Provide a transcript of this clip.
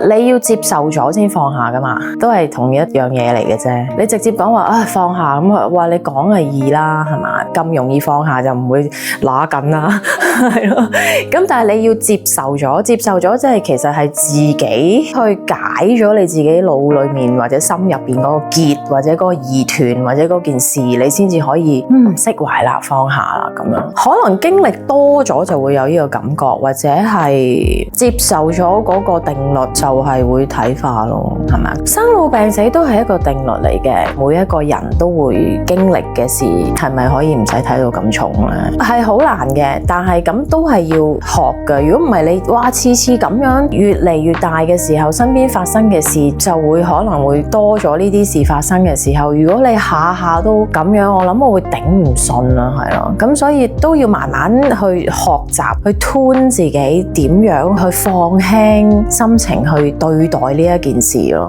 你要接受咗先放下噶嘛，都係同一樣嘢嚟嘅啫。你直接講話放下咁啊，話你講係易啦，係嘛？咁容易放下就唔會揦緊啦，係咯。咁但係你要接受咗，即係其實係自己去解咗你自己腦裏面或者心入邊嗰個結，或者嗰個疑團，或者嗰件事，你先至可以釋懷啦，放下啦咁樣。可能經歷多咗就會有呢個感覺，或者係接受咗嗰個定律就係會睇化咯，係咪？生老病死都係一個定律嚟嘅，每一個人都會經歷嘅事，係咪可以唔使睇到咁重咧？係好難嘅，但係咁都係要學嘅。如果唔係你次次咁樣越嚟越大嘅時候，身邊發生嘅事就會可能會多咗呢啲事發生嘅時候。如果你下下都咁樣，我諗我會頂唔順啦，係咯。咁所以都要慢慢去學習，去 tune 自己點樣去放輕心情去對待呢一件事咯。